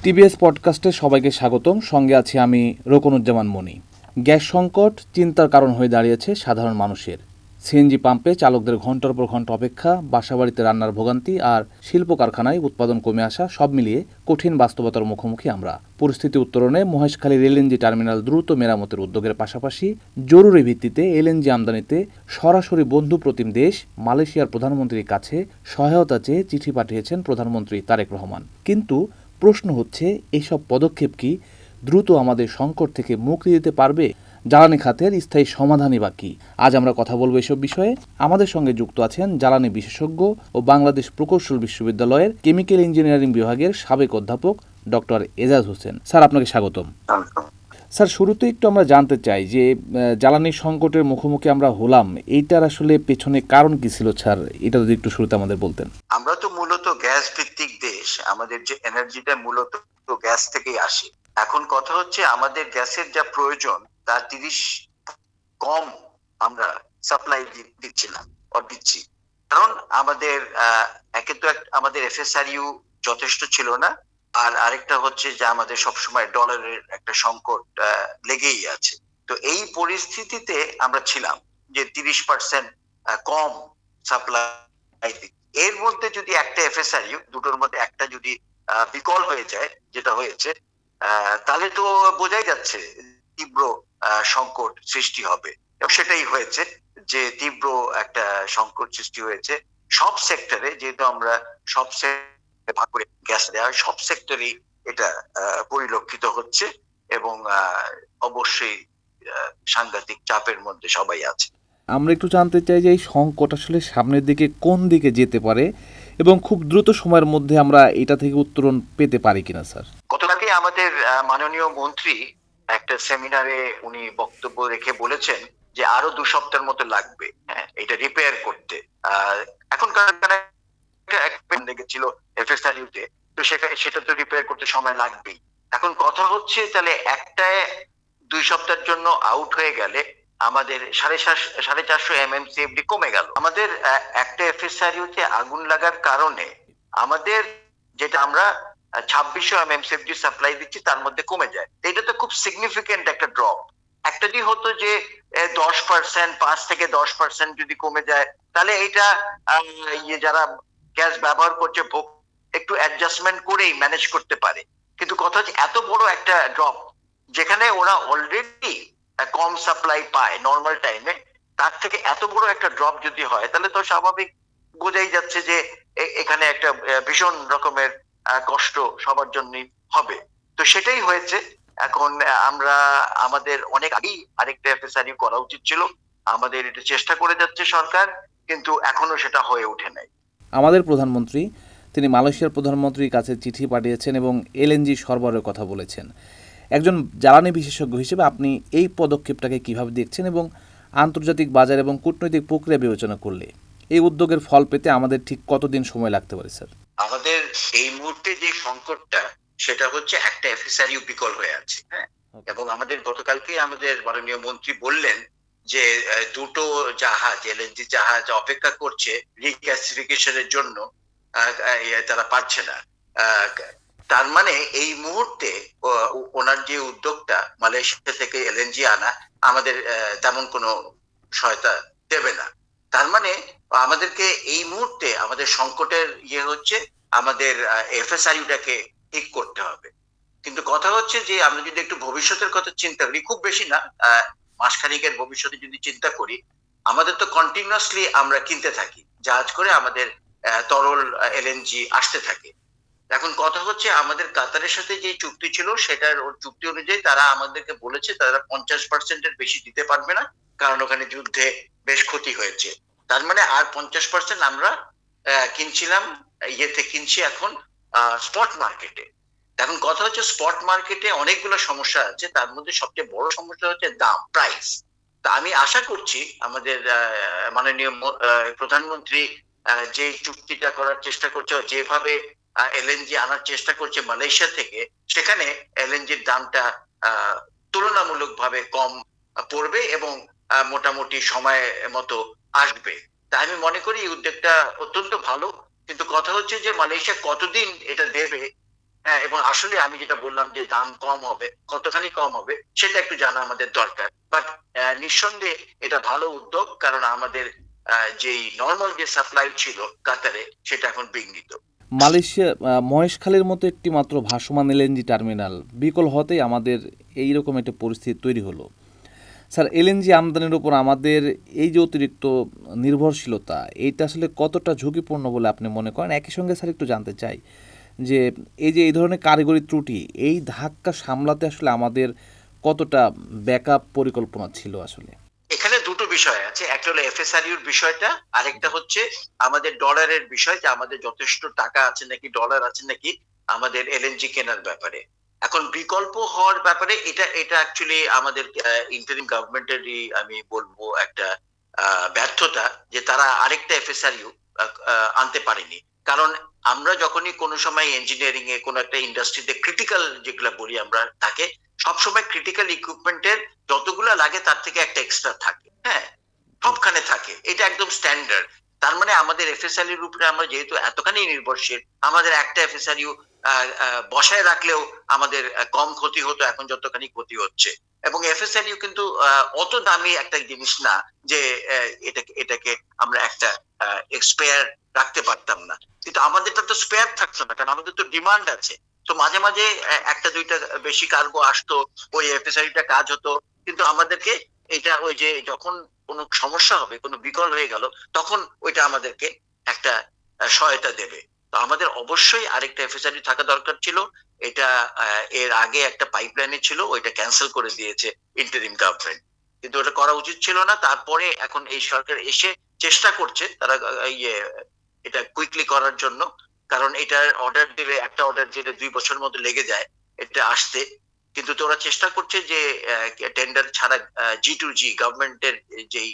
TBS পডকাস্টে সবাইকে স্বাগতম। সঙ্গে আছি আমি রোকনুজ্জামান মনি। গ্যাস সংকট চিন্তার কারণ হয়ে দাঁড়িয়েছে সাধারণ মানুষের। সিএনজি পাম্পে চালকদের ঘন্টার পর ঘন্টা অপেক্ষা, বাসাবাড়িতে রান্নার ভোগান্তি আর শিল্প কারখানায় উৎপাদন কমে আসা, সব মিলিয়ে কঠিন বাস্তবতার মুখোমুখি আমরা। পরিস্থিতি উত্তরণে মহেশখালীর এলএনজি টার্মিনাল দ্রুত মেরামতের উদ্যোগের পাশাপাশি জরুরি ভিত্তিতে এলএনজি আমদানিতে সরাসরি বন্ধু প্রতিম দেশ মালয়েশিয়ার প্রধানমন্ত্রীর কাছে সহায়তা চেয়ে চিঠি পাঠিয়েছেন প্রধানমন্ত্রী তারেক রহমান। কিন্তু প্রশ্ন হচ্ছে, এইসব পদক্ষেপ কি দ্রুত আমাদের সংকট থেকে মুক্তি দিতে পারবে? জ্বালানি খাতের স্থায়ী সমাধানই বা কী? আজ আমরা কথা বলবো এসব বিষয়ে। আমাদের সঙ্গে যুক্ত আছেন জ্বালানি বিশেষজ্ঞ ও বাংলাদেশ প্রকৌশল বিশ্ববিদ্যালয়ের কেমিক্যাল ইঞ্জিনিয়ারিং বিভাগের সাবেক অধ্যাপক ডক্টর এজাজ হোসেন। স্যার, আপনাকে স্বাগতম। স্যার, শুরুতে একটু আমরা জানতে চাই যে জ্বালানি সংকটের মুখোমুখি আমরা হলাম, এইটার আসলে পেছনে কারণ কি ছিল স্যার? এটা যদি একটু শুরুতে আমাদের বলতেন। আমরা তো মূলত গ্যাস ভিত্তিক দেশ, আমাদের যে এনার্জিটা মূলত গ্যাস থেকেই আসে। এখন কথা হচ্ছে আমাদের গ্যাসের যা প্রয়োজন তার 30 কম আমরা সাপ্লাই দিচ্ছিলাম দিচ্ছি। কারণ আমাদের একে তো আমাদের এফএসআরইউ যথেষ্ট ছিল না, আর আরেকটা হচ্ছে যে আমাদের সবসময় ডলারের একটা সংকট লেগেই আছে। তো এই পরিস্থিতিতে আমরা ছিলাম যে 30% কম সাপ্লাই। এর মধ্যে যদি একটা এফএসআরইউ দুটোর মধ্যে একটা যদি বিকল হয়ে যায়, যেটা হয়েছে, তাহলে তো বোঝাই যাচ্ছে তীব্র সংকট সৃষ্টি হবে। এবং সেটাই হয়েছে, যে তীব্র একটা সংকট সৃষ্টি হয়েছে সব সেক্টরে। যেহেতু আমরা সব সেক্টরে ভাগ করে গ্যাস দেওয়া, সব সেক্টরেই এটা পরিলক্ষিত হচ্ছে এবং অবশ্যই সাংঘাতিক চাপের মধ্যে সবাই আছে। আমরা একটু জানতে চাই যে এই সংকট আসলে সামনের দিকে কোন দিকে যেতে পারে এবং খুব দ্রুত সময়ের মধ্যে আমরা এটা থেকে উত্তরণ পেতে পারি কিনা স্যার। গতকালকে আমাদের মাননীয় মন্ত্রী একটা সেমিনারে উনি বক্তব্য রেখে বলেছেন যে আরো 2 সপ্তাহের মতো লাগবে এটা রিপেয়ার করতে। এখন লেগেছিল এফএসআরইউতে, তো সেটা তো রিপেয়ার করতে সময় লাগবেই। এখন কথা হচ্ছে, তাহলে একটা 2 সপ্তাহের জন্য আউট হয়ে গেলে আমাদের 450 এমএমসিএফডি কমে গেল। আমাদের একটা এফএসআরইউতে আগুন লাগার কারণে আমাদের যেটা আমরা 2600 এমএমসিএফডি সাপ্লাই দিচ্ছি তার মধ্যে কমে যায়। এটা তো খুব সিগনিফিকেন্ট একটা ড্রপ। একটা যদি হতো যে 10%, 5 থেকে 10% যদি কমে যায়, তাহলে এটা যারা গ্যাস ব্যবহার করছে একটু অ্যাডজাস্টমেন্ট করেই ম্যানেজ করতে পারে। কিন্তু কথা হচ্ছে এত বড় একটা ড্রপ, যেখানে ওরা অলরেডি কম সাপ্লাই পায় নর্মাল টাইমে, তার থেকে এত বড় একটা ড্রপ যদি হয়, তাহলে তো স্বাভাবিক বোঝাই যাচ্ছে যে এখানে একটা ভীষণ রকমের কষ্ট সবার জন্যই হবে। তো সেটাই হয়েছে। এখন আমরা আমাদের অনেক আগেই আরেকটা এফএসআরইউ করা উচিত ছিল। আমাদের এটা চেষ্টা করে যাচ্ছে সরকার, কিন্তু এখনো সেটা হয়ে ওঠে নাই। আমাদের প্রধানমন্ত্রী তিনি মালয়েশিয়ার প্রধানমন্ত্রীর কাছে চিঠি পাঠিয়েছেন এবং এলএনজি সরবরাহের কথা বলেছেন। একজন জ্বালানি বিশেষজ্ঞ হিসেবে আপনি এই পদক্ষেপটাকে কিভাবে দেখছেন এবং আন্তর্জাতিক বাজার এবং কূটনৈতিক প্রক্রিয়া বিবেচনা করলে এই উদ্যোগের ফল পেতে আমাদের ঠিক কতদিন সময় লাগতে পারে স্যার? আমাদের এই মুহূর্তে যে সংকটটা, সেটা হচ্ছে একটা এফএসআরইউ বিকল হয়ে আছে। এবং আমাদের গতকালকে আমাদের মাননীয় মন্ত্রী বললেন যে দুটো জাহাজ, এলএনজি জাহাজ অপেক্ষা করছে রিগ্যাসিফিকেশনের জন্য, তারা পারছে না। তার মানে এই মুহূর্তে ওনার যে উদ্যোগটা মালয়েশিয়া থেকে এলএনজি আনা, আমাদের তেমন কোনো সহায়তা দেবে না। তার মানে আমাদেরকে এই মুহূর্তে আমাদের সংকটের হচ্ছে আমাদের এফএসআরইউটাকে ঠিক করতে হবে। কিন্তু কথা হচ্ছে যে আমরা যদি একটু ভবিষ্যতের কথা চিন্তা করি, খুব বেশি না, মাসখানেকের ভবিষ্যতে যদি চিন্তা করি, আমাদের তো কন্টিনিউয়াসলি আমরা কিনতে থাকি জাহাজ করে, আমাদের তরল এলএনজি আসতে থাকে। এখন কথা হচ্ছে আমাদের কাতারের সাথে যে চুক্তি ছিল, সেটার চুক্তি অনুযায়ী তারা আমাদেরকে বলেছে তারা 50%-এর বেশি দিতে পারবে না, কারণ ওখানে যুদ্ধে বেশ ক্ষতি হয়েছে। তার মানে আর 50% আমরা কিনছিলাম কিনছি এখন স্পট মার্কেটে। এখন কথা হচ্ছে স্পট মার্কেটে অনেকগুলো সমস্যা আছে, তার মধ্যে সবচেয়ে বড় সমস্যা হচ্ছে দাম, প্রাইস। তা আমি আশা করছি আমাদের মাননীয় প্রধানমন্ত্রী যে চুক্তিটা করার চেষ্টা করছে, যেভাবে এলএনজি আনার চেষ্টা করছে মালয়েশিয়া থেকে, সেখানে এলএনজির দামটা তুলনামূলকভাবে কম পড়বে এবং মোটামুটি সময় মতো আসবে। তাই আমি মনে করি এই উদ্যোগটা অত্যন্ত ভালো। কিন্তু কথা হচ্ছে যে মালয়েশিয়া কতদিন এটা দেবে, হ্যাঁ, এবং আসলে আমি যেটা বললাম যে দাম কম হবে, কতখানি কম হবে সেটা একটু জানা আমাদের দরকার। বাট নিঃসন্দেহে এটা ভালো উদ্যোগ, কারণ আমাদের যেই নরমাল যে সাপ্লাই ছিল কাতারে সেটা এখন বিঘ্নিত। মালয়েশিয়া মহেশখালীর মতো একটি মাত্র ভাসমান এলএনজি টার্মিনাল বিকল হতেই আমাদের এই রকম একটা পরিস্থিতি তৈরি হলো। স্যার, এলএনজি আমদানির উপর আমাদের এই যে অতিরিক্ত নির্ভরশীলতা, এইটা আসলে কতটা ঝুঁকিপূর্ণ বলে আপনি মনে করেন? একই সঙ্গে স্যার একটু জানতে চাই যে এই যে এই ধরনের কারিগরি ত্রুটি, এই ধাক্কা সামলাতে আসলে আমাদের কতটা ব্যাকআপ পরিকল্পনা ছিল আসলে? এখানে দুটো বিষয় আছে, একটা হলো এফএসআরইউর বিষয়টা, আরেকটা জি। হচ্ছে আমাদের ডলারের বিষয়, যে আমাদের যথেষ্ট টাকা আছে নাকি, ডলার আছে নাকি আমাদের এলএনজি কেনার ব্যাপারে। এখন বিকল্প হওয়ার ব্যাপারে এটা এটা অ্যাকচুয়ালি আমাদের ইন্টারিম গভর্নমেন্টেরই আমি বলবো একটা ব্যর্থতা, যে তারা আরেকটা এফএসআরইউ আনতে পারেনি। কারণ আমরা যখনই কোনো সময় ইঞ্জিনিয়ারিং এ কোনো একটা ইন্ডাস্ট্রিতে ক্রিটিক্যাল যেগুলা বলি আমরা থাকে, সবসময় ক্রিটিক্যাল ইকুইপমেন্টের যতগুলা লাগে তার থেকে একটা এক্সট্রা থাকে। হ্যাঁ, জি। সবখানে থাকে, এটা একদম স্ট্যান্ডার্ড। তার মানে আমাদের এফএসএল এর উপরে আমরা যেহেতু এতখানি নির্ভরশীল, আমাদের একটা এফএসআরইউ বসায় রাখলেও আমাদের কম ক্ষতি হতো, এখন যতখানি ক্ষতি হচ্ছে। এবং এফএসআরইউ কিন্তু অত দামি একটা জিনিস না যে এটাকে আমরা একটা স্পেয়ার রাখতে পারতাম না। কিন্তু আমাদেরটা তো স্পেয়ার থাকতো না, কারণ আমাদের তো ডিমান্ড আছে। তো মাঝে মাঝে একটা দুইটা বেশি কার্গো আসতো, ওই এফএসআরইটা কাজ হতো। কিন্তু আমাদেরকে এটা ওই যে যখন কোনো সমস্যা হবে, কোনো বিকল হয়ে গেল, তখন ওইটা আমাদেরকে একটা সহায়তা দেবে। তো আমাদের অবশ্যই আরেকটা এফএসআরই থাকা দরকার ছিল। এটা এর আগে একটা পাইপলাইনে ছিল, ওইটা ক্যান্সেল করে দিয়েছে ইন্টারিম গভর্নমেন্ট। কিন্তু ওটা করা উচিত ছিল না। তারপরে এখন এই সরকার এসে চেষ্টা করছে তারা ইয়ে এটা কুইকলি করার জন্য। কারণ এটার একটা অর্ডার দিলে ২ বছরের মতো লেগে যায় এটা আসতে। কিন্তু তো ওরা চেষ্টা করছে যে টেন্ডার ছাড়া জি টু জি গভর্নমেন্টের যেই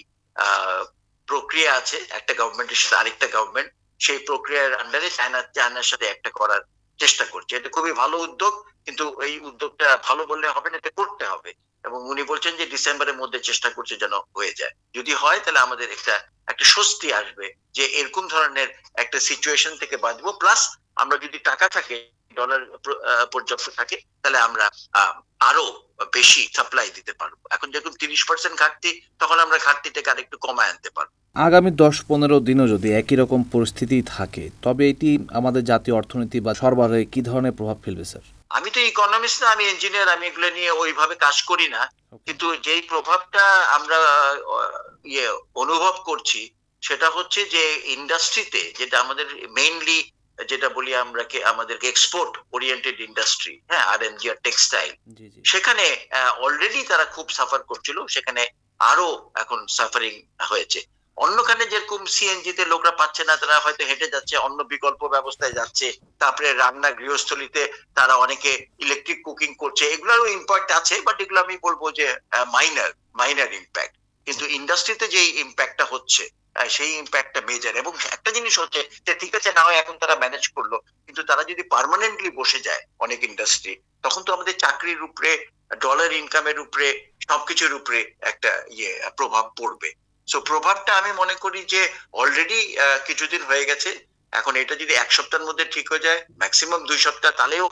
প্রক্রিয়া আছে, একটা গভর্নমেন্টের সাথে আরেকটা গভর্নমেন্ট, সেই প্রক্রিয়ার আন্ডারে চায়নার সাথে একটা করার চেষ্টা করছে। এটা খুবই ভালো উদ্যোগ, কিন্তু এই উদ্যোগটা ভালো বললে হবে না, এটা করতে হবে। এবং উনি বলছেন যে ডিসেম্বরের মধ্যে চেষ্টা করছে যেন হয়ে যায়। যদি হয় তাহলে আমাদের একটা একটা স্বস্তি আসবে যে এরকম ধরনের একটা সিচুয়েশন থেকে বাঁচবো। প্লাস আমরা যদি টাকা থাকে, ডলার পর্যাপ্ত থাকে, তাহলে আমরা আহ, আরো বেশি সাপ্লাই দিতে পারবো। এখন যখন ৩০% ঘাটতি, তখন আমরা ঘাটতিটাকে আরেকটু কমায় আনতে পারবো। আগামী ১০-১৫ দিনও যদি একই রকম পরিস্থিতি থাকে, তবে এটি আমাদের জাতীয় অর্থনীতি বা সরবরাহে কী ধরনের প্রভাব ফেলবে স্যার? আমি তো ইকোনমিস্ট না, আমি ইঞ্জিনিয়ার, আমি এগুলো নিয়ে ওইভাবে কাজ করি না। ওকে। কিন্তু যেই প্রভাবটা আমরা ইয়ে অনুভব করছি, সেটা হচ্ছে যে ইন্ডাস্ট্রিতে যেটা আমাদের মেইনলি, যেটা বলি আমরা আমাদেরকে এক্সপোর্ট ওরিয়েন্টেড ইন্ডাস্ট্রি, হ্যাঁ, আরএমজি আর টেক্সটাইল, জি, জি। সেখানে অলরেডি তারা খুব সাফার করছিল, সেখানে আরো এখন সাফারিং হয়েছে। অন্যখানে যেরকম সিএনজি তে লোকরা পাচ্ছে না, তারা হয়তো হেঁটে যাচ্ছে, অন্য বিকল্প ব্যবস্থায় যাচ্ছে। তারপরে রান্না গৃহস্থলীতে তারা অনেকে ইলেকট্রিক কুকিং করছে, এগুলোরও ইম্প্যাক্ট আছে, বাট এগুলো আমি বলবো যে মাইনার মাইনার ইম্প্যাক্ট। কিন্তু ইন্ডাস্ট্রিতে যে ইম্প্যাক্টটা হচ্ছে, সেই ইম্প্যাক্টটা মেজর। এবং একটা জিনিস হচ্ছে যে ঠিক আছে, না হয় এখন তারা ম্যানেজ করলো, কিন্তু তারা যদি পার্মানেন্টলি বসে যায় অনেক ইন্ডাস্ট্রি, তখন তো আমাদের চাকরির উপরে, ডলার ইনকামের উপরে, সবকিছুর উপরে একটা প্রভাব পড়বে। সো প্রভাবটা আমি মনে করি যে অলরেডি কিছুদিন হয়ে গেছে। এখন এটা যদি ১ সপ্তাহের মধ্যে ঠিক হয়ে যায়, ম্যাক্সিমাম ২ সপ্তাহ, তাহলেও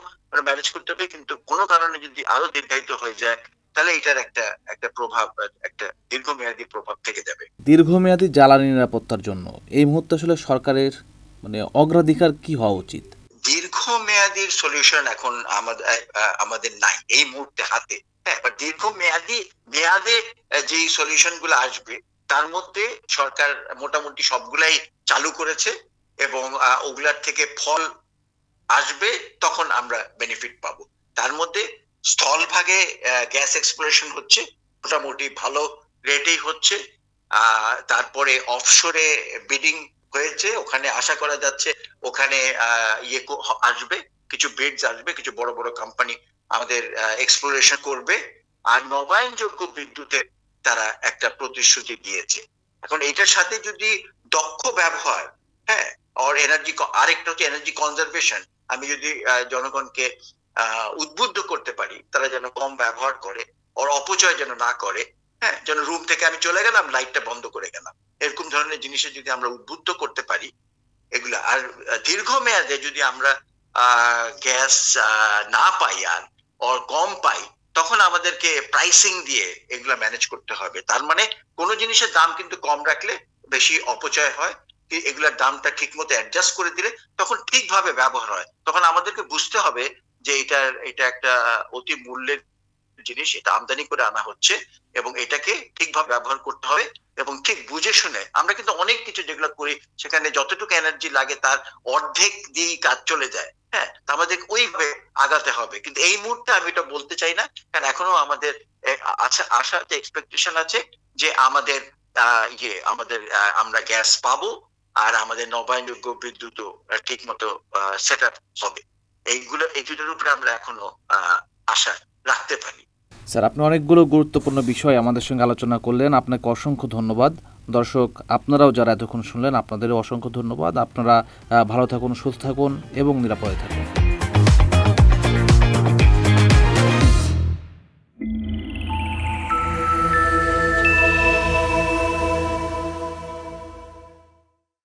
ম্যানেজ করতে হবে। কিন্তু কোনো কারণে যদি আরো দীর্ঘায়িত হয়ে যায়, তাহলে এটার একটা একটা প্রভাব, একটা দীর্ঘমেয়াদী প্রভাব থেকে যাবে। দীর্ঘমেয়াদী জ্বালানি নিরাপত্তার জন্য এই মুহূর্তে আসলে সরকারের অগ্রাধিকার কি হওয়া উচিত? দীর্ঘমেয়াদীর সলিউশন এখন আমাদের নাই এই মুহূর্তে হাতে। হ্যাঁ, বাট মেয়াদে যেই সলিউশন গুলো আসবে, তার মধ্যে সরকার মোটামুটি সবগুলাই চালু করেছে। এবং ওগুলার থেকে ফল আসবে, তখন আমরা বেনিফিট পাবো। তার মধ্যে স্থলভাগে গ্যাস এক্সপ্লোরেশন হচ্ছে, মোটামুটি ভালো রেটেই হচ্ছে। তারপরে অফশোরে বিডিং হয়েছে, ওখানে আশা করা যাচ্ছে ওখানে আসবে, কিছু বিডস আসবে, কিছু বড় বড় কোম্পানি আমাদের এক্সপ্লোরেশন করবে। আর নবায়নযোগ্য বিদ্যুতে তারা একটা প্রতিশ্রুতি দিয়েছে। এখন এটার সাথে যদি দক্ষ ব্যবহার, হ্যাঁ, আরেকটা হচ্ছে এনার্জি কনজারভেশন। আমি যদি জনগণকে উদ্বুদ্ধ করতে পারি, তারা যেন কম ব্যবহার করে, ওর অপচয় যেন না করে, হ্যাঁ, যেন রুম থেকে আমি চলে গেলাম, লাইটটা বন্ধ করে গেলাম, এরকম ধরনের জিনিসে যদি আমরা উদ্বুদ্ধ করতে পারি এগুলা। আর দীর্ঘমেয়াদে যদি আমরা গ্যাস না পাই আর কম পাই, তখন আমাদেরকে প্রাইসিং দিয়ে এগুলা ম্যানেজ করতে হবে। তার মানে কোন জিনিসের দাম কিন্তু কম রাখলে বেশি অপচয় হয়, এগুলার দামটা ঠিক মতো অ্যাডজাস্ট করে দিলে তখন ঠিকভাবে ব্যবহার হয়। তখন আমাদেরকে বুঝতে হবে যে এটা একটা অতি মূল্যের জিনিস, এটা আমদানি করে আনা হচ্ছে এবং এটাকে ঠিকভাবে ব্যবহার করতে হবে এবং ঠিক বুঝে শুনে। আমরা কিন্তু অনেক কিছু যেগুলো করি সেখানে যতটুকু এনার্জি লাগে তার অর্ধেক দিয়েই কাজ চলে যায়। হ্যাঁ? তো আমাদের ওইভাবে আগাতে হবে। কিন্তু এই মুহূর্তে আমি এটা বলতে চাই না। কারণ এখনো আমাদের আশা যে এক্সপেকটেশন আছে যে আমাদের আমাদের আমরা গ্যাস পাবো আর আমাদের নবায়নযোগ্য বিদ্যুৎও ঠিকমতো সেটআপ হবে। এই দুটোর উপরে আমরা এখনো আশা রাখতে পারি। স্যার, আপনি অনেকগুলো গুরুত্বপূর্ণ বিষয় আমাদের সঙ্গে আলোচনা করলেন। আপনাকে অসংখ্য ধন্যবাদ। দর্শক, আপনারাও যারা এতক্ষণ শুনলেন, আপনাদেরও অসংখ্য ধন্যবাদ। আপনারা ভালো থাকুন, সুস্থ থাকুন এবং নিরাপদে থাকুন।